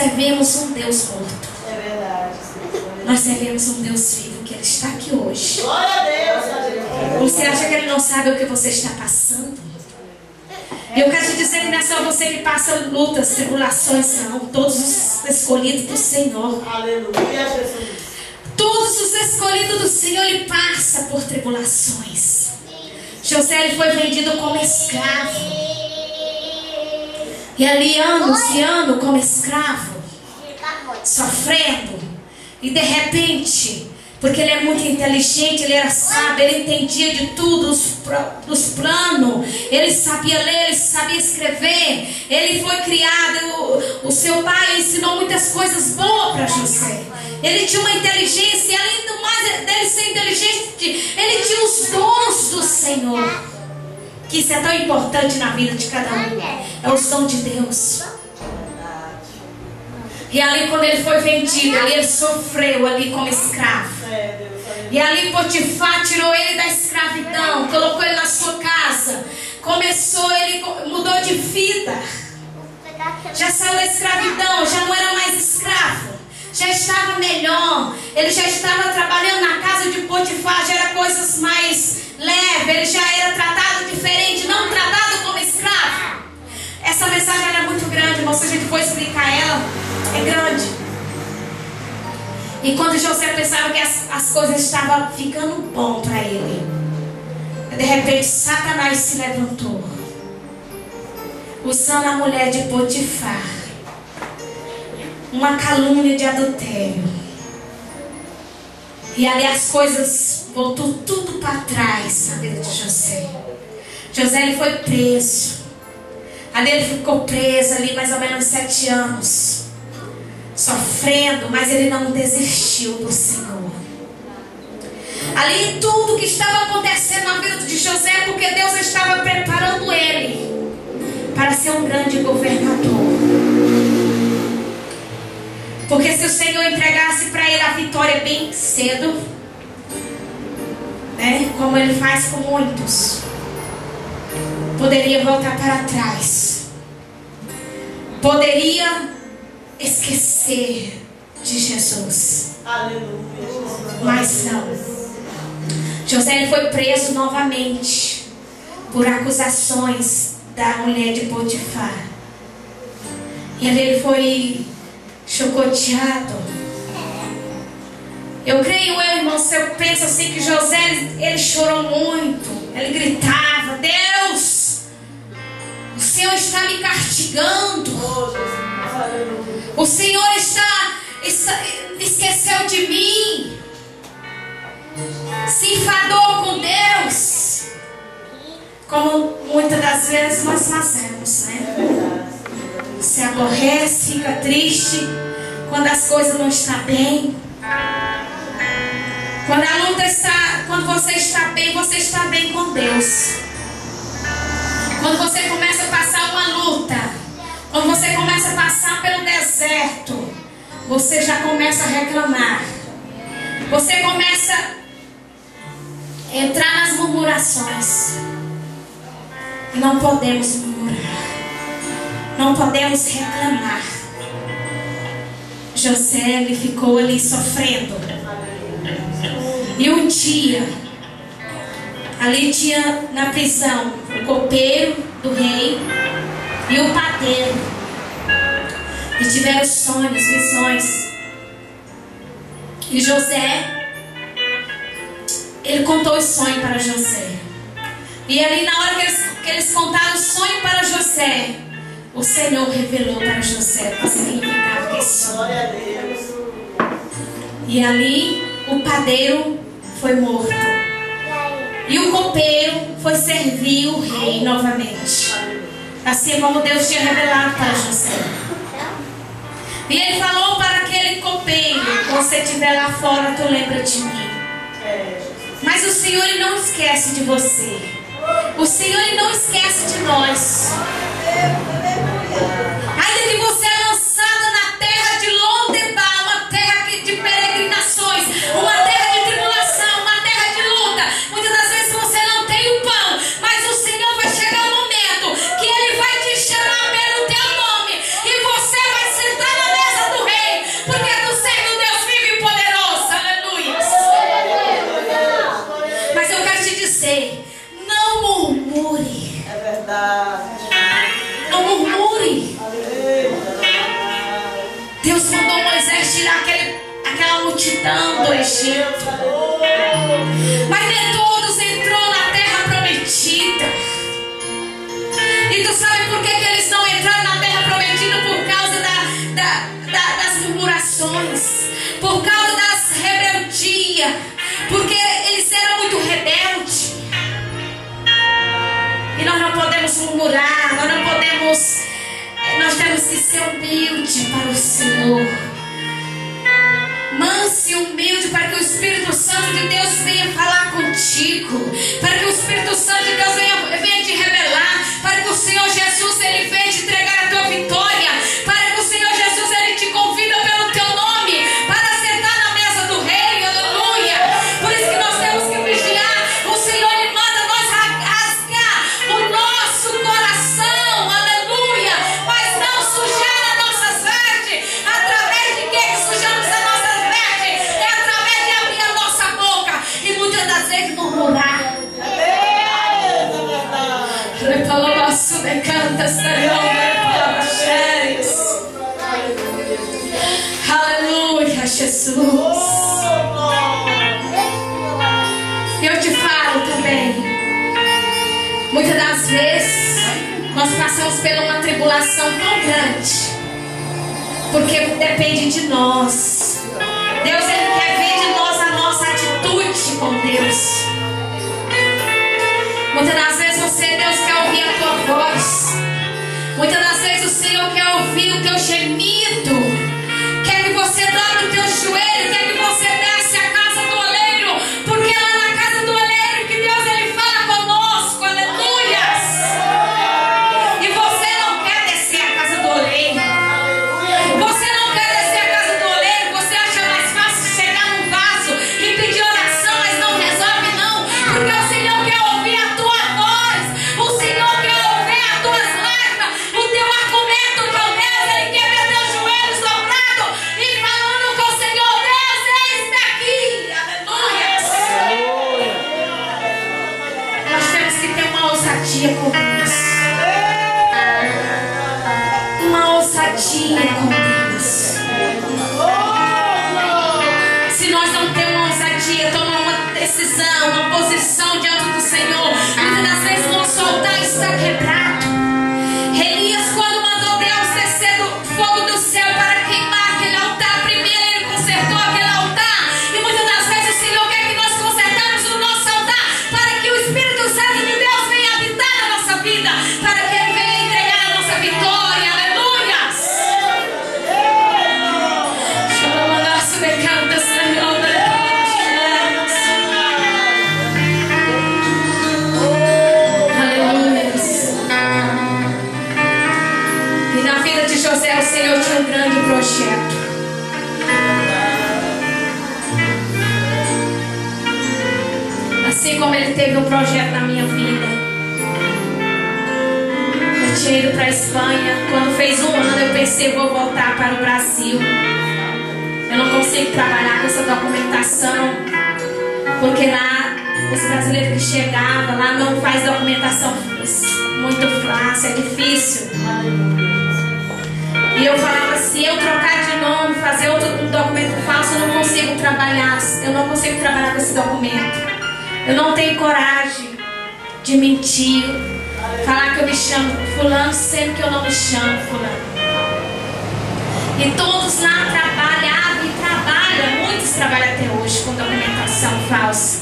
servimos um Deus morto. É verdade. Nós servimos um Deus vivo, que Ele está aqui hoje. Glória a Deus. Você acha que Ele não sabe o que você está passando? E eu quero te dizer que não é só você que passa lutas, tribulações, não. Todos os escolhidos do Senhor. Aleluia, Jesus. Todos os escolhidos do Senhor, Ele passa por tribulações. José, ele foi vendido como escravo. E ali anos e anos como escravo, sofrendo. E de repente, porque ele é muito inteligente, ele era sábio, ele entendia de tudo, os planos, ele sabia ler, ele sabia escrever, ele foi criado, o seu pai ensinou muitas coisas boas para José. Ele tinha uma inteligência, e além do mais dele ser inteligente, ele tinha os dons do Senhor, que isso é tão importante na vida de cada um, é os dons de Deus. E ali quando ele foi vendido, ali ele sofreu ali como escravo. E ali Potifar tirou ele da escravidão, colocou ele na sua casa. Ele mudou de vida. Já saiu da escravidão, já não era mais escravo. Já estava melhor. Ele já estava trabalhando na casa de Potifar, já era coisas mais leves. Ele já era tratado diferente, não tratado como escravo. Essa mensagem era muito grande, mas se a gente for explicar ela, é grande. E quando José pensava que as coisas estavam ficando bom para ele, de repente Satanás se levantou, usando a mulher de Potifar, uma calúnia de adultério. E ali as coisas voltou tudo para trás na vida de José. José, ele foi preso. Ali ele ficou preso ali mais ou menos 7 anos, sofrendo, mas ele não desistiu do Senhor. Ali tudo que estava acontecendo na vida de José, porque Deus estava preparando ele para ser um grande governador. Porque se o Senhor entregasse para ele a vitória bem cedo, né, como ele faz com muitos, poderia voltar para trás, poderia esquecer de Jesus. Aleluia. Mas não. José, ele foi preso novamente por acusações da mulher de Potifar. E ali ele foi chicoteado. Eu creio, irmão, se eu penso assim que José, ele chorou muito. Ele gritava: Deus, o Senhor está me castigando. O Senhor esqueceu de mim. Se enfadou com Deus. Como muitas das vezes nós fazemos, né? Se aborrece, fica triste quando as coisas não estão bem. Quando você está bem com Deus. Quando você começa a passar uma luta, quando você começa a passar pelo deserto, você já começa a reclamar. Você começa a entrar nas murmurações. E não podemos murmurar. Não podemos reclamar. José, ele ficou ali sofrendo. E um dia, ali tinha na prisão o copeiro do rei e o padeiro. E tiveram sonhos, visões. E José, ele contou o sonho para José. E ali na hora que eles contaram o sonho para José, o Senhor revelou para José o significado desse sonho. Glória a Deus. E ali o padeiro foi morto. E o copeiro foi servir o rei novamente. Assim como Deus tinha revelado para José. E ele falou para aquele copeiro: quando você estiver lá fora, tu lembra de mim. Mas o Senhor, ele não esquece de você. O Senhor, ele não esquece de nós. Ainda que você é lançado na terra de Lodebar, uma terra de peregrinações, uma terra de tribulação, uma terra de luta. Muitas das vezes você não tem o pão, mas o Senhor vai chegar um momento que ele vai te chamar pelo teu nome e você vai sentar na mesa multidão do Egito. Mas nem todos entrou na terra prometida. E tu sabe por que eles não entraram na terra prometida? Por causa das murmurações, por causa das rebeldias, porque eles eram muito rebeldes. E nós não podemos murmurar, nós temos que ser humildes para o Senhor. Manso e humilde, para que o Espírito Santo de Deus venha falar contigo, para que o Espírito Santo de Deus venha te revelar, para que o Senhor Jesus ele venha te entregar a tua vitória, para que o Senhor Jesus ele te convida pelo teu nome para sentar na mesa do Rei. Aleluia. Por isso que nós temos que vigiar. O Senhor ele manda nós rasgar o nosso coração, aleluia, mas não sujar as nossas vestes. Através de que sujamos as nossas vestes? É através de abrir a nossa boca e muitas das vezes murmurar. Aleluia, Jesus. Eu te falo também, muitas das vezes nós passamos por uma tribulação tão grande, porque depende de nós. Deus ele quer ver de nós a nossa atitude com Deus. Muitas das vezes Deus quer ouvir a tua voz. Muitas das vezes o Senhor quer ouvir o teu gemido. Quer que você dobre o teu joelho. Quer que você desce a casa do oleiro. Porque é lá na casa do oleiro que Deus ele fala conosco. Aleluias. E você não quer descer a casa do oleiro. Você não quer descer a casa do oleiro. Você acha mais fácil chegar num vaso e pedir oração, mas não resolve não. Porque o Senhor quer ouvir a tua voz. O Senhor quer ouvir as tuas lágrimas, o teu argumento com Deus. Ele quer ver teus joelhos dobrados e falando com o Senhor: Deus, eis-me aqui. Aleluia. Nós temos que ter uma ousadia com Deus. Uma ousadia com Deus. Se nós não temos uma ousadia, tomar uma decisão, uma posição diante do Senhor, muitas das vezes nosso altar está quebrado. Elias, quando mandou Deus descer do fogo do céu para queimar aquele altar, primeiro ele consertou aquele altar. E muitas das vezes o Senhor quer que nós consertamos o nosso altar, para que o Espírito Santo de Deus venha habitar na nossa vida, para que ele venha entregar a nossa vitória. Aleluia. E na vida de José, o Senhor tinha um grande projeto. Assim como ele teve um projeto na minha vida. Eu tinha ido para a Espanha. Quando fez um ano, eu pensei: vou voltar para o Brasil. Eu não consigo trabalhar com essa documentação, porque lá os brasileiros que chegavam lá não faz documentação muito fácil, é difícil. E eu falava: se eu trocar de nome, fazer um documento falso, eu não consigo trabalhar. Eu não consigo trabalhar com esse documento. Eu não tenho coragem de mentir, falar que eu me chamo fulano, sendo que eu não me chamo fulano. E todos lá trabalhavam e trabalham, muitos trabalham até hoje com documentação falsa.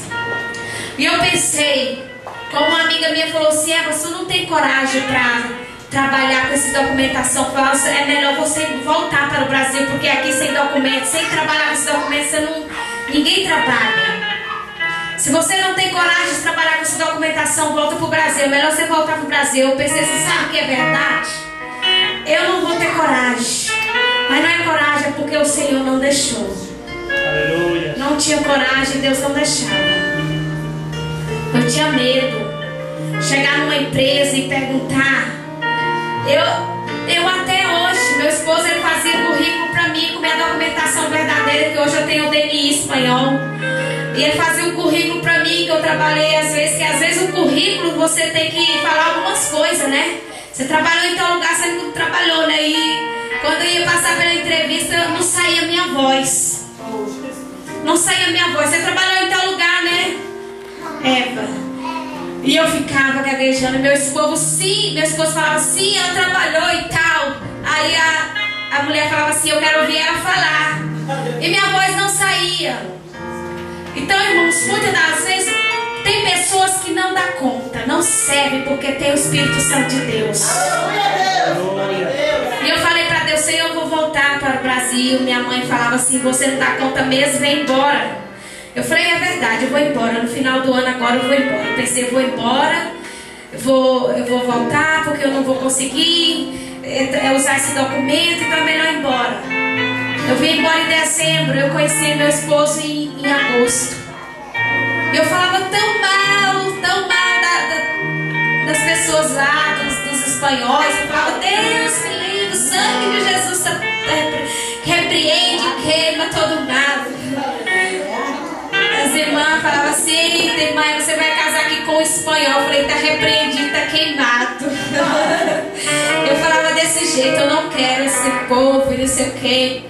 E eu pensei, como uma amiga minha falou assim: Eva, você não tem coragem para trabalhar com essa documentação falsa, é melhor você voltar para o Brasil, porque aqui sem documento, sem trabalhar com esse documento, ninguém trabalha. Se você não tem coragem de trabalhar com essa documentação, volta para o Brasil. É melhor você voltar para o Brasil. Eu pensei assim: sabe o que é verdade? Eu não vou ter coragem. Mas não é coragem, é porque o Senhor não deixou. Aleluia. Não tinha coragem, Deus não deixava. Eu tinha medo. Chegar numa empresa e perguntar. Eu até hoje, meu esposo ele fazia currículo para mim com minha documentação verdadeira, que hoje eu tenho o DNI espanhol. E ele fazia um currículo para mim, que eu trabalhei às vezes, que às vezes o currículo você tem que falar algumas coisas, né? Você trabalhou em tal lugar, você não trabalhou, né? E quando eu ia passar pela entrevista, não saía a minha voz. Não saía a minha voz. Você trabalhou em tal lugar, né? Eva. E eu ficava gaguejando. Meu esposo falava sim, ela trabalhou e tal. Aí a mulher falava assim, eu quero ouvir ela falar. E minha voz não saía. Então, irmãos, muitas das vezes tem pessoas que não dão conta, não servem porque tem o Espírito Santo de Deus. E eu falei para Deus, Senhor, eu vou voltar para o Brasil. Minha mãe falava assim, você não dá conta mesmo, vem embora. Eu falei, é verdade, eu vou embora. No final do ano agora eu vou embora. Eu pensei, eu vou embora, eu vou voltar porque eu não vou conseguir usar esse documento, então é melhor ir embora. Eu vim embora em dezembro, eu conheci meu esposo em agosto. E eu falava tão mal das pessoas lá, dos espanhóis. Eu falava, Deus me livre, o sangue de Jesus repreende, queima todo mal. As irmãs falavam assim, irmã, você vai casar aqui com o espanhol. Eu falei, tá repreendido, tá queimado. Eu falava desse jeito, eu não quero esse povo e não sei o quê.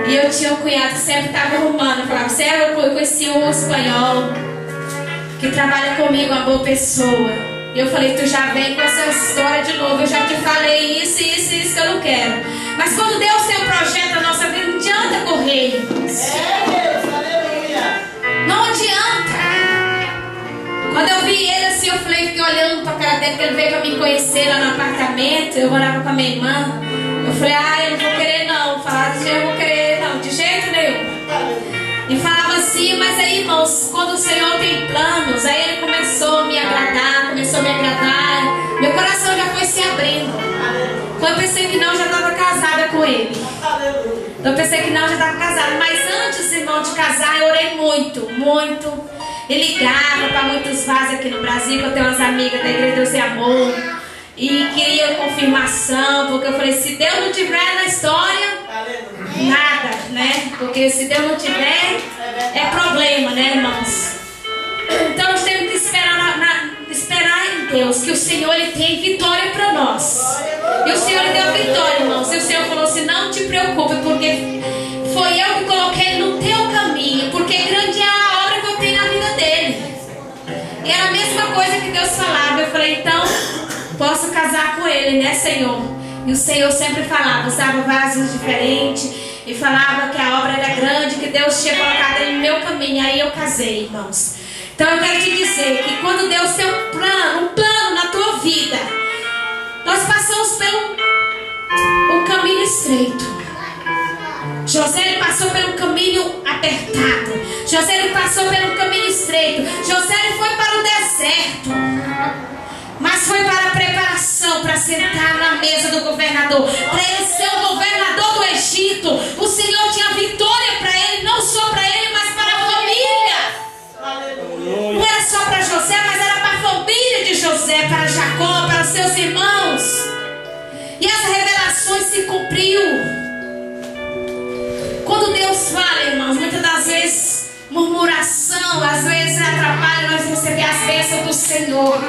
E eu tinha um cunhado que sempre estava arrumando. Eu falava, eu conheci um espanhol que trabalha comigo, uma boa pessoa. E eu falei, tu já vem com essa história de novo. Eu já te falei isso que eu não quero. Mas quando Deus tem um projeto na nossa vida, não adianta correr. Não adianta. Quando eu vi ele assim, eu falei, fiquei olhando pra cara dele, que ele veio pra me conhecer lá no apartamento. Eu morava com a minha irmã. Eu falei, eu não vou querer não. Falava, eu não vou querer não, de jeito nenhum. E falava assim, mas aí, irmãos, quando o Senhor tem planos, aí ele começou a me agradar. Meu coração já foi se abrindo. Quando eu pensei que não, já estava casada com ele. Eu pensei que não, já estava casada. Mas antes, irmão, de casar, eu orei muito. E ligava para muitos vasos aqui no Brasil, que eu tenho umas amigas da Igreja Deus e Amor. E queria confirmação, porque eu falei, se Deus não tiver na história, nada, né? Porque se Deus não tiver, é problema, né, irmãos? Então nós temos que esperar em Deus, que o Senhor ele tem vitória para nós. E o Senhor ele deu vitória, irmãos. E o Senhor falou assim, não te preocupe, porque foi eu que coloquei no teu caminho, porque grande é a obra que eu tenho na vida dele. E era a mesma coisa que Deus falava. Eu falei, então posso casar com ele, né, Senhor? E o Senhor sempre falava, usava vasos diferentes e falava que a obra era grande, que Deus tinha colocado ele no meu caminho. Aí eu casei, irmãos. Então eu quero te dizer que quando Deus tem um plano na tua vida, nós passamos pelo um caminho estreito. José ele passou pelo caminho apertado. José ele passou pelo caminho estreito. José ele foi para o deserto, mas foi para a preparação, para sentar na mesa do governador, para ele ser o governador do Egito. O Senhor tinha vitória para ele, não só para ele, mas para a família. Não era só para José, mas era para a família de José, para Jacó, para seus irmãos. E as revelações se cumpriu. Quando Deus fala, irmãos, muitas das vezes murmuração, às vezes atrapalha nós receber as bênçãos do Senhor.